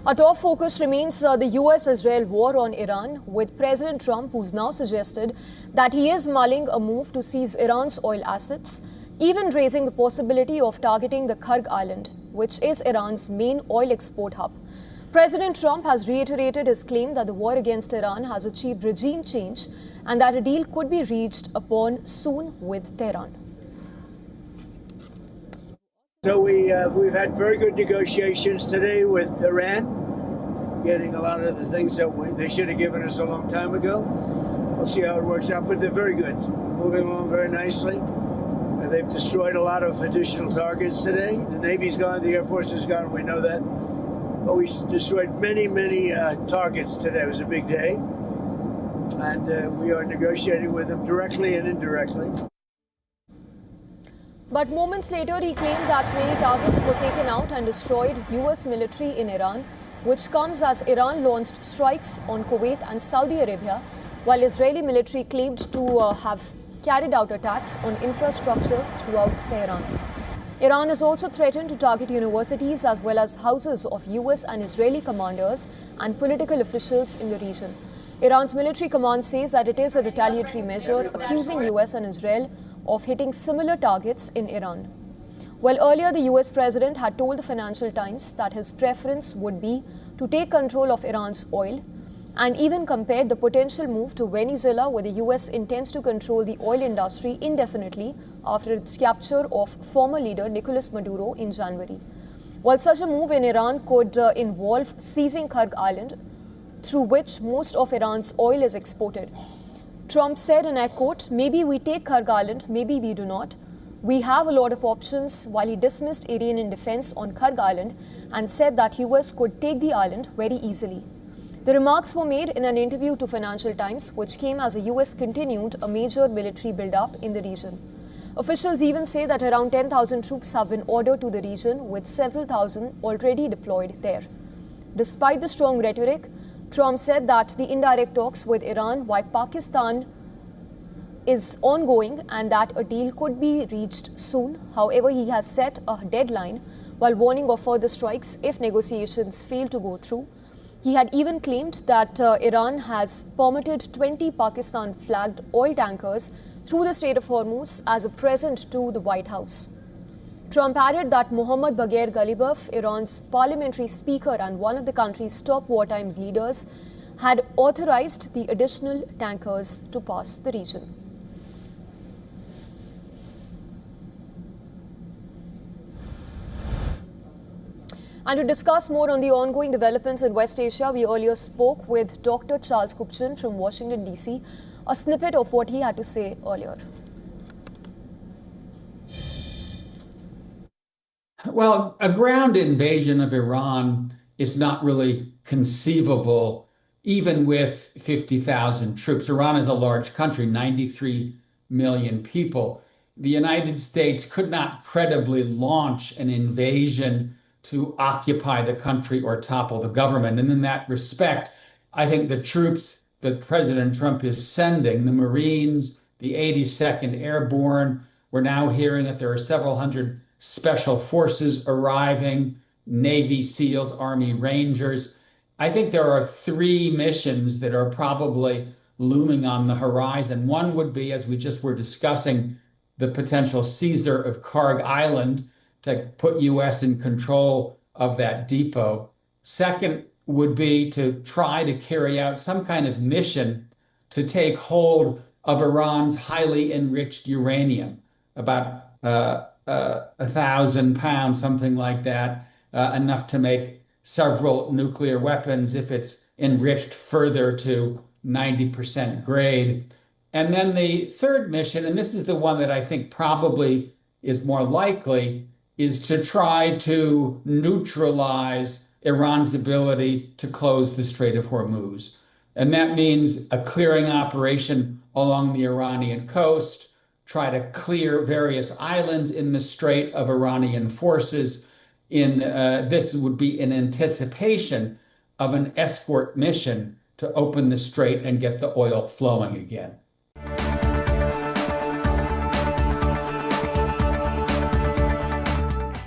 Our top focus remains the US-Israel war on Iran, with President Trump, who's now suggested that he is mulling a move to seize Iran's oil assets, even raising the possibility of targeting the Kharg Island, which is Iran's main oil export hub. President Trump has reiterated his claim that the war against Iran has achieved regime change and that a deal could be reached upon soon with Tehran. So we've had very good negotiations today with Iran, getting a lot of the things that they should have given us a long time ago. We'll see how it works out, but they're very good, moving along very nicely. They've destroyed a lot of additional targets today. The Navy's gone, the Air Force is gone, we know that. But we destroyed many targets today. It was a big day. And we are negotiating with them directly and indirectly. But moments later, he claimed that many targets were taken out and destroyed US military in Iran, which comes as Iran launched strikes on Kuwait and Saudi Arabia, while Israeli military claimed to have carried out attacks on infrastructure throughout Tehran. Iran has also threatened to target universities as well as houses of US and Israeli commanders and political officials in the region. Iran's military command says that it is a retaliatory measure, accusing US and Israel of hitting similar targets in Iran. Well, earlier the US president had told the Financial Times that his preference would be to take control of Iran's oil, and even compared the potential move to Venezuela, where the US intends to control the oil industry indefinitely after its capture of former leader Nicolas Maduro in January. While such a move in Iran could involve seizing Kharg Island, through which most of Iran's oil is exported. Trump said, and I quote, "Maybe we take Kharg Island, maybe we do not. We have a lot of options," while he dismissed Iranian defense on Kharg Island and said that US could take the island very easily. The remarks were made in an interview to Financial Times, which came as the US continued a major military buildup in the region. Officials even say that around 10,000 troops have been ordered to the region, with several thousand already deployed there. Despite the strong rhetoric, Trump said that the indirect talks with Iran via Pakistan is ongoing and that a deal could be reached soon. However, he has set a deadline while warning of further strikes if negotiations fail to go through. He had even claimed that Iran has permitted 20 Pakistan-flagged oil tankers through the Strait of Hormuz as a present to the White House. Trump added that Mohammad Bagher Ghalibaf, Iran's parliamentary speaker and one of the country's top wartime leaders, had authorized the additional tankers to pass the region. And to discuss more on the ongoing developments in West Asia, we earlier spoke with Dr. Charles Kupchan from Washington, D.C., a snippet of what he had to say earlier. Well, a ground invasion of Iran is not really conceivable, even with 50,000 troops. Iran is a large country, 93 million people. The United States could not credibly launch an invasion to occupy the country or topple the government. And in that respect, I think the troops that President Trump is sending, the Marines, the 82nd Airborne, we're now hearing that there are several hundred special forces arriving, Navy SEALs, Army Rangers. I think there are three missions that are probably looming on the horizon. One would be, as we just were discussing, the potential seizure of Kharg Island to put US in control of that depot. Second would be to try to carry out some kind of mission to take hold of Iran's highly enriched uranium, about 1,000 pounds, something like that, enough to make several nuclear weapons if it's enriched further to 90% grade. And then the third mission, and this is the one that I think probably is more likely, is to try to neutralize Iran's ability to close the Strait of Hormuz. And that means a clearing operation along the Iranian coast, try to clear various islands in the strait of Iranian forces. This would be in anticipation of an escort mission to open the strait and get the oil flowing again.